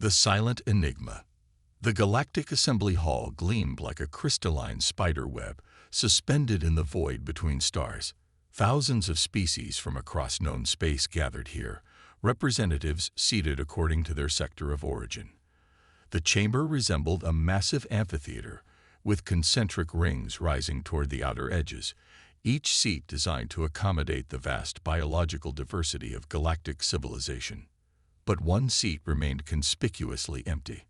The silent enigma. The Galactic Assembly Hall gleamed like a crystalline spider web suspended in the void between stars. Thousands of species from across known space gathered here, representatives seated according to their sector of origin. The chamber resembled a massive amphitheater, with concentric rings rising toward the outer edges, each seat designed to accommodate the vast biological diversity of galactic civilization. But one seat remained conspicuously empty.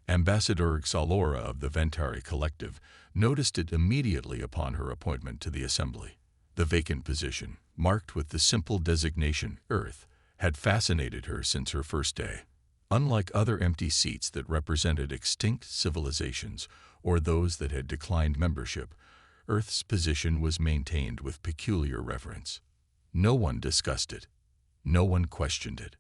Ambassador Xalora of the Ventari Collective noticed it immediately upon her appointment to the Assembly. The vacant position, marked with the simple designation Earth, had fascinated her since her first day. Unlike other empty seats that represented extinct civilizations or those that had declined membership, Earth's position was maintained with peculiar reverence. No one discussed it. No one questioned it.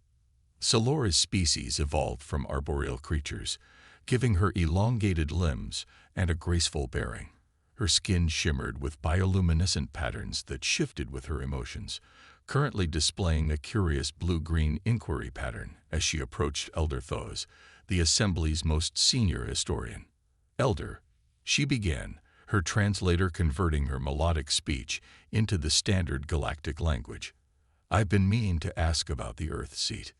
Salora's species evolved from arboreal creatures, giving her elongated limbs and a graceful bearing. Her skin shimmered with bioluminescent patterns that shifted with her emotions, currently displaying a curious blue-green inquiry pattern as she approached Elder Thos, the Assembly's most senior historian. "Elder," she began, her translator converting her melodic speech into the standard galactic language. "I've been meaning to ask about the Earth seat."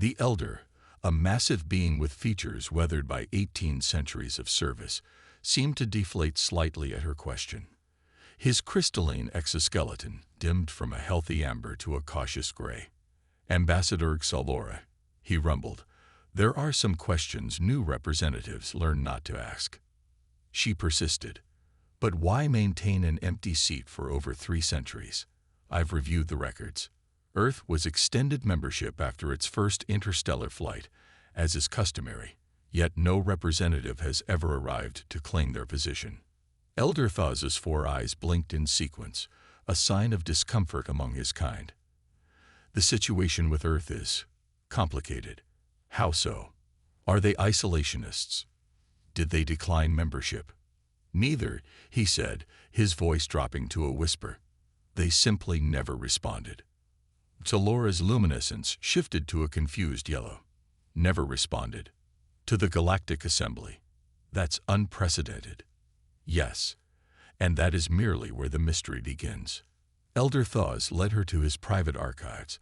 The Elder, a massive being with features weathered by 18 centuries of service, seemed to deflate slightly at her question. His crystalline exoskeleton dimmed from a healthy amber to a cautious gray. "Ambassador Xalora," he rumbled, "there are some questions new representatives learn not to ask." She persisted. "But why maintain an empty seat for over 3 centuries? I've reviewed the records. Earth was extended membership after its first interstellar flight, as is customary, yet no representative has ever arrived to claim their position." Elder Thos's 4 eyes blinked in sequence, a sign of discomfort among his kind. "The situation with Earth is complicated." "How so? Are they isolationists? Did they decline membership?" "Neither," he said, his voice dropping to a whisper. "They simply never responded." Salora's luminescence shifted to a confused yellow. "Never responded? To the Galactic Assembly? That's unprecedented." "Yes, and that is merely where the mystery begins." Elder Thos led her to his private archives,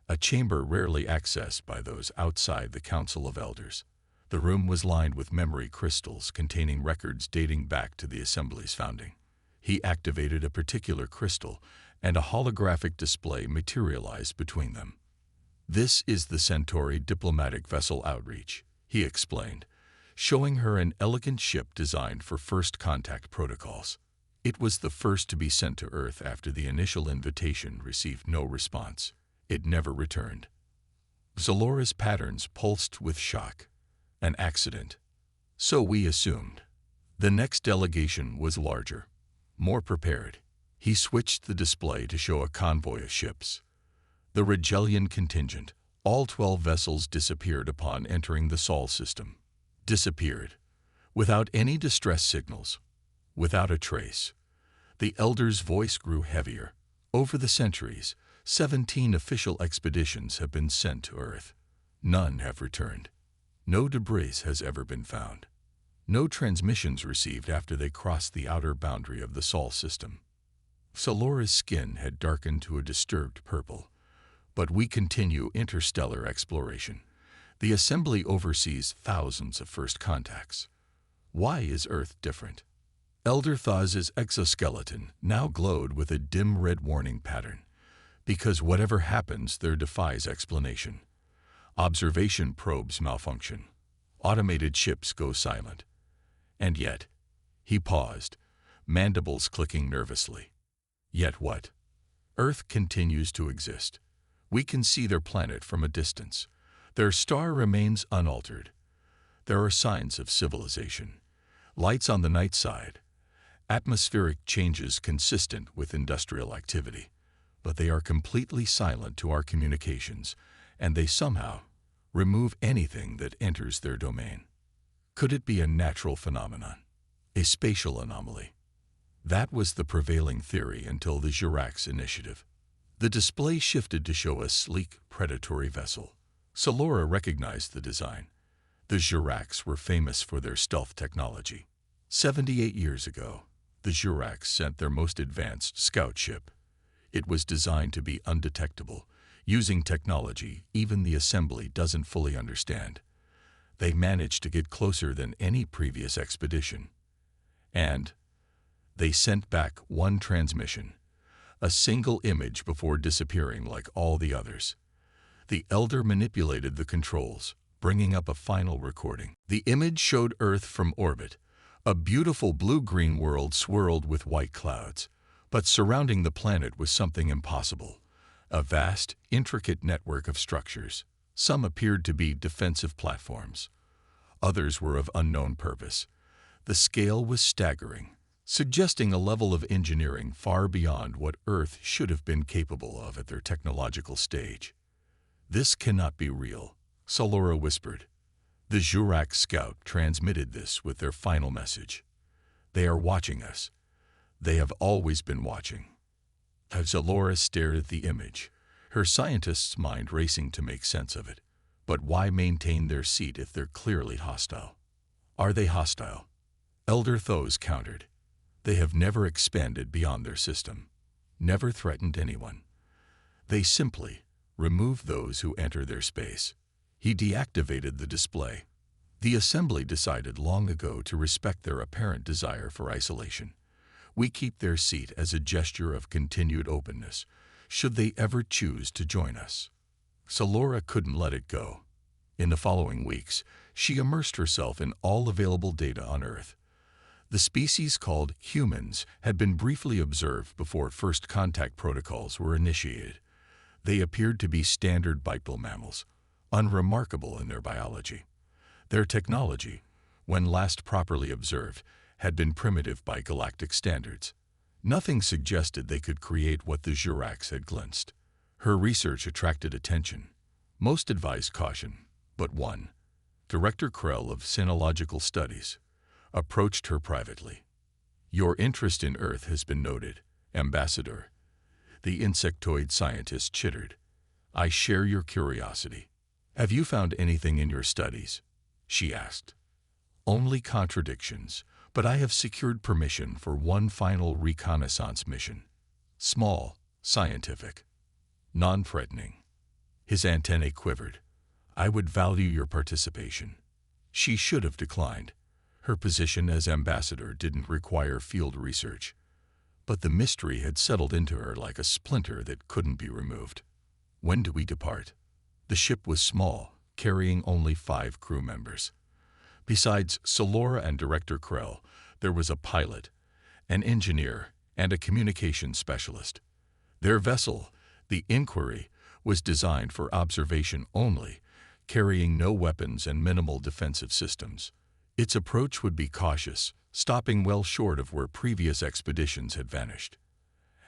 a chamber rarely accessed by those outside the Council of Elders. The room was lined with memory crystals containing records dating back to the Assembly's founding. He activated a particular crystal, and a holographic display materialized between them. "This is the Centauri diplomatic vessel Outreach," he explained, showing her an elegant ship designed for first contact protocols. It was the first to be sent to Earth after the initial invitation received no response. It never returned. Zalora's patterns pulsed with shock. "An accident." "So we assumed." The next delegation was larger, more prepared. He switched the display to show a convoy of ships. The Rigelian contingent, all 12 vessels, disappeared upon entering the Sol system. Disappeared. Without any distress signals. Without a trace. The Elder's voice grew heavier. "Over the centuries, 17 official expeditions have been sent to Earth. None have returned. No debris has ever been found. No transmissions received after they crossed the outer boundary of the Sol system." Salora's skin had darkened to a disturbed purple. "But we continue interstellar exploration. The Assembly oversees thousands of first contacts. Why is Earth different?" Elder Thos's exoskeleton now glowed with a dim red warning pattern. "Because whatever happens there defies explanation. Observation probes malfunction. Automated ships go silent. And yet," he paused, mandibles clicking nervously. "Yet what? Earth continues to exist. We can see their planet from a distance. Their star remains unaltered. There are signs of civilization. Lights on the night side. Atmospheric changes consistent with industrial activity. But they are completely silent to our communications, and they somehow remove anything that enters their domain. Could it be a natural phenomenon? A spatial anomaly? That was the prevailing theory until the Jirax initiative. The display shifted to show a sleek, predatory vessel. Salora recognized the design. The Juracs were famous for their stealth technology. 78 years ago, the Juracs sent their most advanced scout ship. It was designed to be undetectable, using technology even the assembly doesn't fully understand. They managed to get closer than any previous expedition. And they sent back one transmission, a single image before disappearing like all the others. The Elder manipulated the controls, bringing up a final recording. The image showed Earth from orbit, a beautiful blue-green world swirled with white clouds. But surrounding the planet was something impossible, a vast, intricate network of structures. Some appeared to be defensive platforms. Others were of unknown purpose. The scale was staggering, suggesting a level of engineering far beyond what Earth should have been capable of at their technological stage. "This cannot be real," Solora whispered. The Jurac scout transmitted this with their final message. "They are watching us. They have always been watching." Solora stared at the image, her scientist's mind racing to make sense of it. But why maintain their seat if they're clearly hostile? Are they hostile? Elder Thos countered. They have never expanded beyond their system, never threatened anyone. They simply remove those who enter their space. He deactivated the display. The assembly decided long ago to respect their apparent desire for isolation. We keep their seat as a gesture of continued openness, should they ever choose to join us. Solora couldn't let it go. In the following weeks, she immersed herself in all available data on Earth. The species called humans had been briefly observed before first contact protocols were initiated. They appeared to be standard bipedal mammals, unremarkable in their biology. Their technology, when last properly observed, had been primitive by galactic standards. Nothing suggested they could create what the Juracs had glimpsed. Her research attracted attention. Most advised caution, but one, Director Krell of Sinological Studies, approached her privately. "Your interest in Earth has been noted, Ambassador." The insectoid scientist chittered. "I share your curiosity. Have you found anything in your studies?" she asked. "Only contradictions, but I have secured permission for one final reconnaissance mission. Small, scientific, non-threatening." His antennae quivered. "I would value your participation." She should have declined. Her position as ambassador didn't require field research. But the mystery had settled into her like a splinter that couldn't be removed. "When do we depart?" The ship was small, carrying only 5 crew members. Besides Solora and Director Krell, there was a pilot, an engineer, and a communications specialist. Their vessel, the Inquiry, was designed for observation only, carrying no weapons and minimal defensive systems. Its approach would be cautious, stopping well short of where previous expeditions had vanished.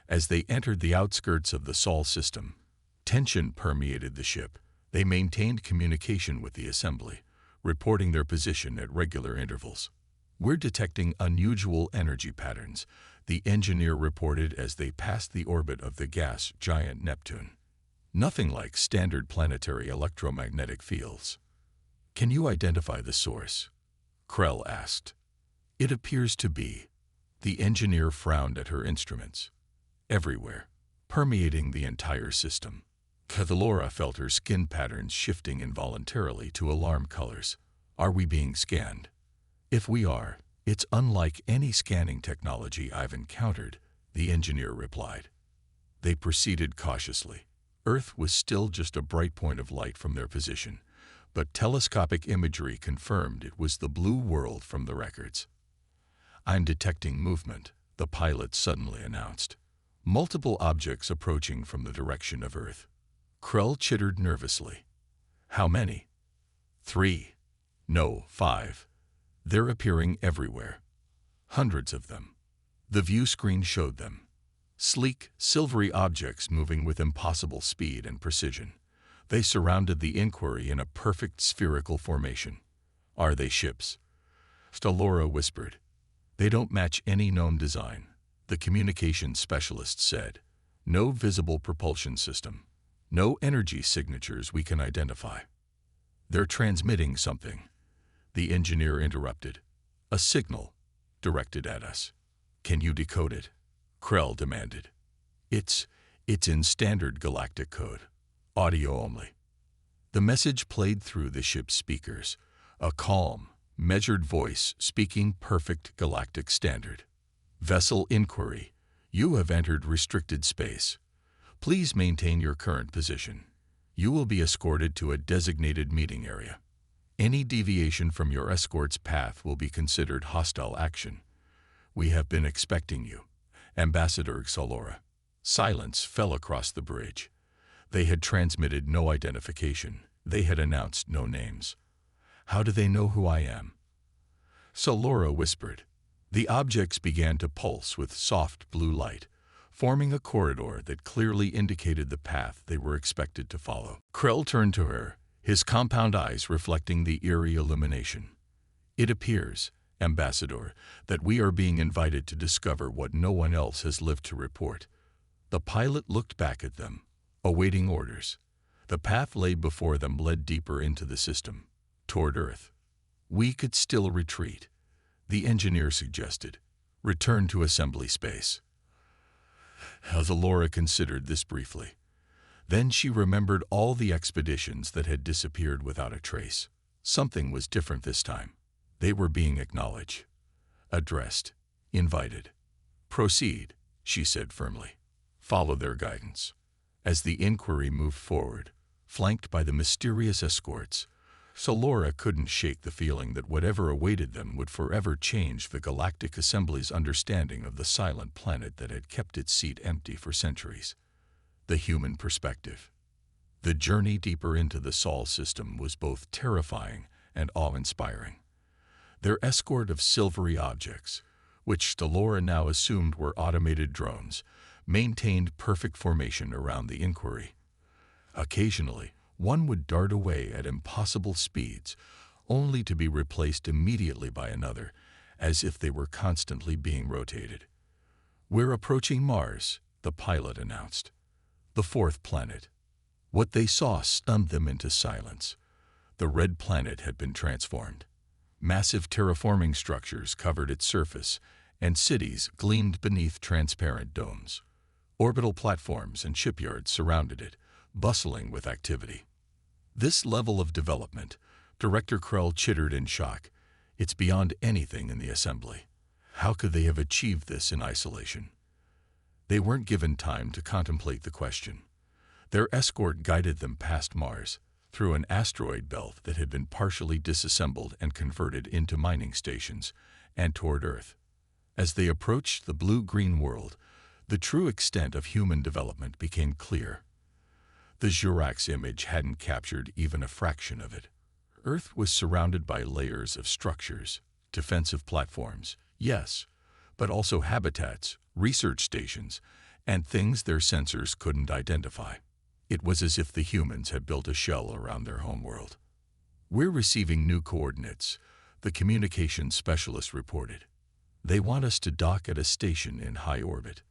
As they entered the outskirts of the Sol system, tension permeated the ship. They maintained communication with the assembly, reporting their position at regular intervals. "We're detecting unusual energy patterns," the engineer reported as they passed the orbit of the gas giant Neptune. "Nothing like standard planetary electromagnetic fields." "Can you identify the source?" Krell asked. "It appears to be." The engineer frowned at her instruments. "Everywhere, permeating the entire system." Solora felt her skin patterns shifting involuntarily to alarm colors. "Are we being scanned?" "If we are, it's unlike any scanning technology I've encountered," the engineer replied. They proceeded cautiously. Earth was still just a bright point of light from their position, but telescopic imagery confirmed it was the blue world from the records. "I'm detecting movement," the pilot suddenly announced. "Multiple objects approaching from the direction of Earth." Krell chittered nervously. "How many?" "3. No, 5. They're appearing everywhere. Hundreds of them." The view screen showed them. Sleek, silvery objects moving with impossible speed and precision. They surrounded the Inquiry in a perfect spherical formation. "Are they ships?" Solora whispered. "They don't match any known design," the communications specialist said. "No visible propulsion system. No energy signatures we can identify." "They're transmitting something," The engineer interrupted. A signal, directed at us. Can you decode it? Krell demanded. It's in standard galactic code. Audio only. The message played through the ship's speakers, a calm, measured voice speaking perfect galactic standard. Vessel inquiry. You have entered restricted space. Please maintain your current position. You will be escorted to a designated meeting area. Any deviation from your escort's path will be considered hostile action. We have been expecting you. Ambassador Xalora. Silence fell across the bridge. They had transmitted no identification. They had announced no names. How do they know who I am? Xalora whispered. The objects began to pulse with soft blue light, forming a corridor that clearly indicated the path they were expected to follow. Krell turned to her, his compound eyes reflecting the eerie illumination. It appears, Ambassador, that we are being invited to discover what no one else has lived to report. The pilot looked back at them, awaiting orders. The path laid before them led deeper into the system, toward Earth. We could still retreat, the engineer suggested. Return to assembly space. Xalora considered this briefly. Then she remembered all the expeditions that had disappeared without a trace. Something was different this time. They were being acknowledged, addressed, invited. Proceed, she said firmly. Follow their guidance. As the inquiry moved forward, flanked by the mysterious escorts, Xalora couldn't shake the feeling that whatever awaited them would forever change the Galactic Assembly's understanding of the silent planet that had kept its seat empty for centuries. The human perspective. The journey deeper into the Sol system was both terrifying and awe-inspiring. Their escort of silvery objects, which Xalora now assumed were automated drones, maintained perfect formation around the inquiry. Occasionally, one would dart away at impossible speeds, only to be replaced immediately by another, as if they were constantly being rotated. We're approaching Mars, the pilot announced. The fourth planet. What they saw stunned them into silence. The red planet had been transformed. Massive terraforming structures covered its surface, and cities gleamed beneath transparent domes. Orbital platforms and shipyards surrounded it, bustling with activity. This level of development, Director Krell chittered in shock. It's beyond anything in the assembly. How could they have achieved this in isolation? They weren't given time to contemplate the question. Their escort guided them past Mars, through an asteroid belt that had been partially disassembled and converted into mining stations, and toward Earth. As they approached the blue-green world, the true extent of human development became clear. The Jurax image hadn't captured even a fraction of it. Earth was surrounded by layers of structures, defensive platforms, yes, but also habitats, research stations, and things their sensors couldn't identify. It was as if the humans had built a shell around their homeworld. We're receiving new coordinates, the communications specialist reported. They want us to dock at a station in high orbit.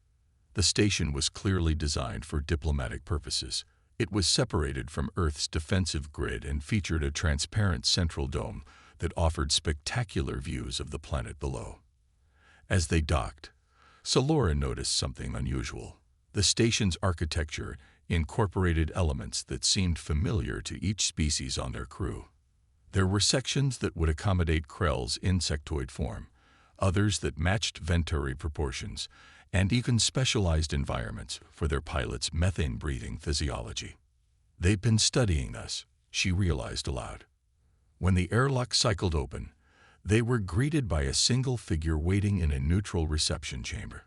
The station was clearly designed for diplomatic purposes. It was separated from Earth's defensive grid and featured a transparent central dome that offered spectacular views of the planet below. As they docked, Xalora noticed something unusual. The station's architecture incorporated elements that seemed familiar to each species on their crew. There were sections that would accommodate Krell's insectoid form, others that matched Venturi proportions, and even specialized environments for their pilots' methane-breathing physiology. They'd been studying us, she realized aloud. When the airlock cycled open, they were greeted by a single figure waiting in a neutral reception chamber.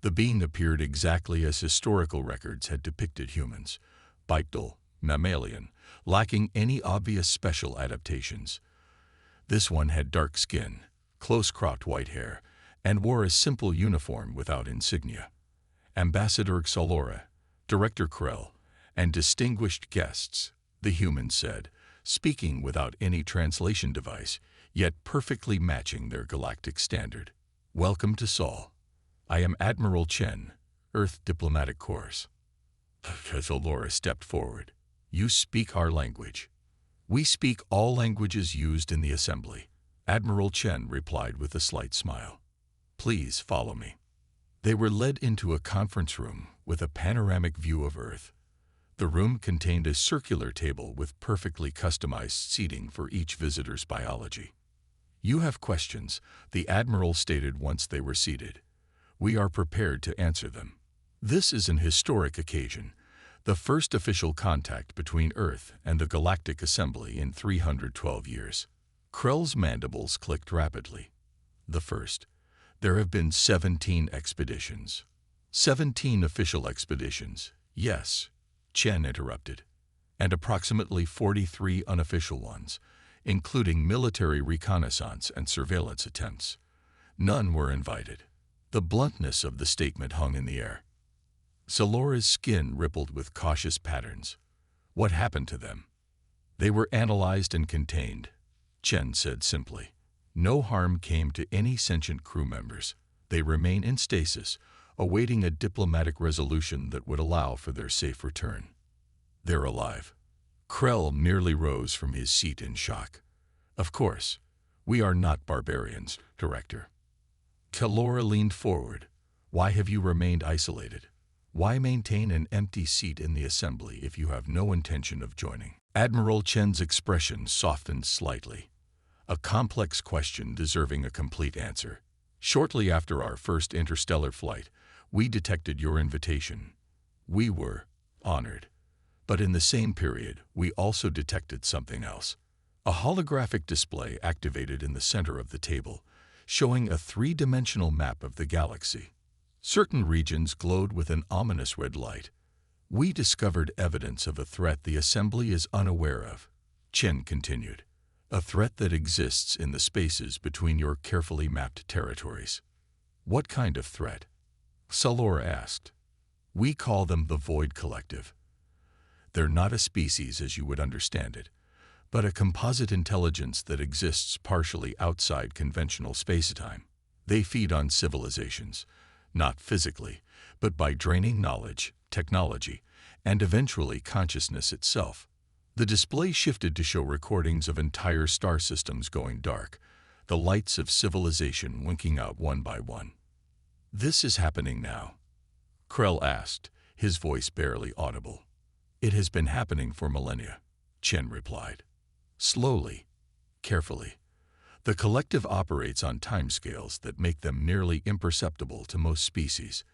The being appeared exactly as historical records had depicted humans, bipedal, mammalian, lacking any obvious special adaptations. This one had dark skin, close-cropped white hair, and wore a simple uniform without insignia. Ambassador Xalora, Director Krell, and distinguished guests, the human said, speaking without any translation device, yet perfectly matching their galactic standard. Welcome to Sol. I am Admiral Chen, Earth Diplomatic Corps. Xalora stepped forward. You speak our language. We speak all languages used in the assembly. Admiral Chen replied with a slight smile. Please follow me. They were led into a conference room with a panoramic view of Earth. The room contained a circular table with perfectly customized seating for each visitor's biology. You have questions, the Admiral stated once they were seated. We are prepared to answer them. This is an historic occasion, the first official contact between Earth and the Galactic Assembly in 312 years. Krell's mandibles clicked rapidly. The first. There have been 17 expeditions. 17 official expeditions, yes, Chen interrupted, and approximately 43 unofficial ones, including military reconnaissance and surveillance attempts. None were invited. The bluntness of the statement hung in the air. Salora's skin rippled with cautious patterns. What happened to them? They were analyzed and contained, Chen said simply. No harm came to any sentient crew members. They remain in stasis, awaiting a diplomatic resolution that would allow for their safe return. They're alive. Krell merely rose from his seat in shock. Of course, we are not barbarians, Director. Salora leaned forward. Why have you remained isolated? Why maintain an empty seat in the assembly if you have no intention of joining? Admiral Chen's expression softened slightly. A complex question deserving a complete answer. Shortly after our first interstellar flight, we detected your invitation. We were honored. But in the same period, we also detected something else. A holographic display activated in the center of the table, showing a three-dimensional map of the galaxy. Certain regions glowed with an ominous red light. We discovered evidence of a threat the Assembly is unaware of, Chen continued. A threat that exists in the spaces between your carefully mapped territories. What kind of threat? Salora asked. We call them the Void Collective. They're not a species as you would understand it, but a composite intelligence that exists partially outside conventional spacetime. They feed on civilizations, not physically, but by draining knowledge, technology, and eventually consciousness itself. The display shifted to show recordings of entire star systems going dark, the lights of civilization winking out one by one. This is happening now, Krell asked, his voice barely audible. It has been happening for millennia, Chen replied. Slowly, carefully. The collective operates on timescales that make them nearly imperceptible to most species.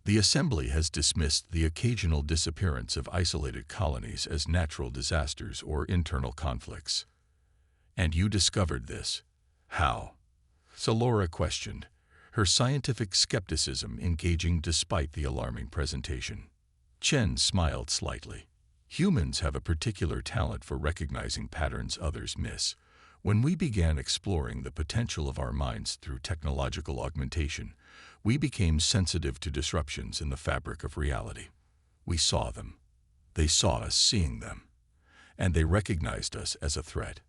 The Assembly has dismissed the occasional disappearance of isolated colonies as natural disasters or internal conflicts. And you discovered this. How? Salora questioned, her scientific skepticism engaging despite the alarming presentation. Chen smiled slightly. Humans have a particular talent for recognizing patterns others miss. When we began exploring the potential of our minds through technological augmentation, we became sensitive to disruptions in the fabric of reality. We saw them. They saw us seeing them. And they recognized us as a threat.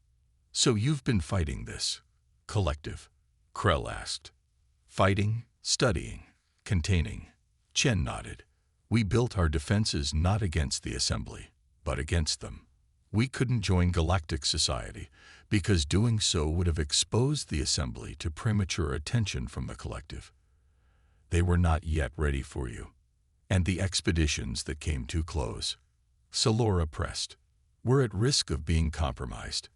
So you've been fighting this collective? Krell asked. Fighting, studying, containing. Chen nodded. We built our defenses not against the Assembly, but against them. We couldn't join Galactic Society because doing so would have exposed the Assembly to premature attention from the collective. They were not yet ready for you. And the expeditions that came too close. Salora pressed. We're at risk of being compromised.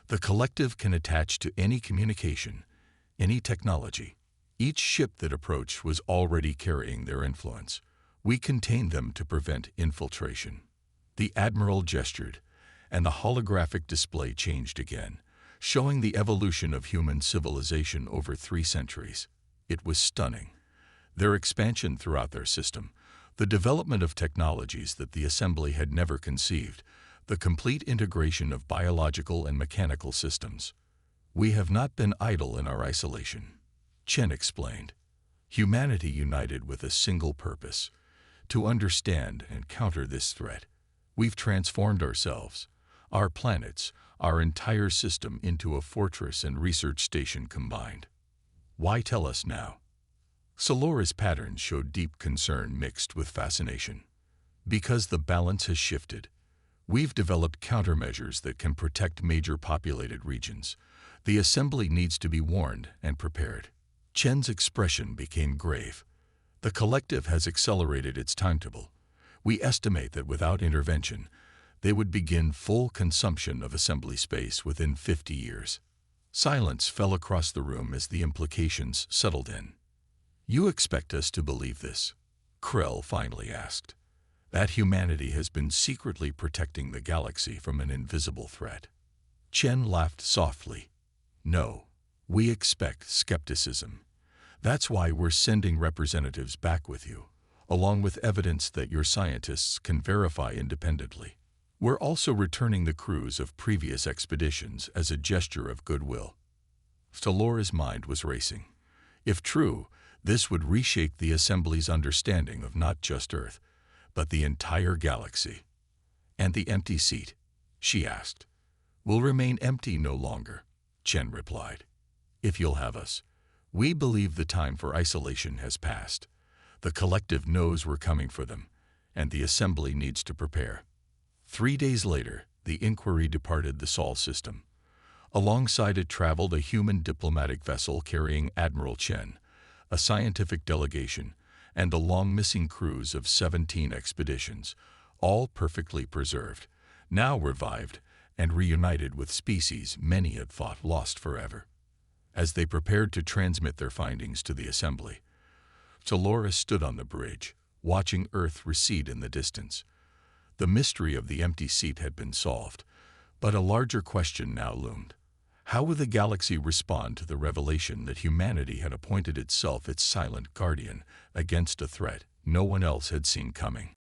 The collective can attach to any communication, any technology. Each ship that approached was already carrying their influence. We contained them to prevent infiltration. The Admiral gestured, and the holographic display changed again, showing the evolution of human civilization over 3 centuries. It was stunning. Their expansion throughout their system, the development of technologies that the Assembly had never conceived, the complete integration of biological and mechanical systems. We have not been idle in our isolation, Chen explained. Humanity united with a single purpose, to understand and counter this threat. We've transformed ourselves, our planets, our entire system into a fortress and research station combined. Why tell us now? Salora's patterns showed deep concern mixed with fascination. Because the balance has shifted. We've developed countermeasures that can protect major populated regions. The assembly needs to be warned and prepared. Chen's expression became grave. The collective has accelerated its timetable. We estimate that without intervention, they would begin full consumption of assembly space within 50 years. Silence fell across the room as the implications settled in. "You expect us to believe this?" Krell finally asked. "That humanity has been secretly protecting the galaxy from an invisible threat?" Chen laughed softly. "No, we expect skepticism. That's why we're sending representatives back with you, along with evidence that your scientists can verify independently. We're also returning the crews of previous expeditions as a gesture of goodwill." Stelora's mind was racing. If true, this would reshape the Assembly's understanding of not just Earth, but the entire galaxy. "And the empty seat?" she asked. "Will remain empty no longer," Chen replied. "If you'll have us. We believe the time for isolation has passed. The collective knows we're coming for them, and the Assembly needs to prepare." 3 days later, the inquiry departed the Sol system. Alongside it traveled a human diplomatic vessel carrying Admiral Chen, a scientific delegation, and a long-missing crews of 17 expeditions, all perfectly preserved, now revived and reunited with species many had thought lost forever. As they prepared to transmit their findings to the Assembly, Stelora stood on the bridge, watching Earth recede in the distance. The mystery of the empty seat had been solved, but a larger question now loomed. How would the galaxy respond to the revelation that humanity had appointed itself its silent guardian against a threat no one else had seen coming?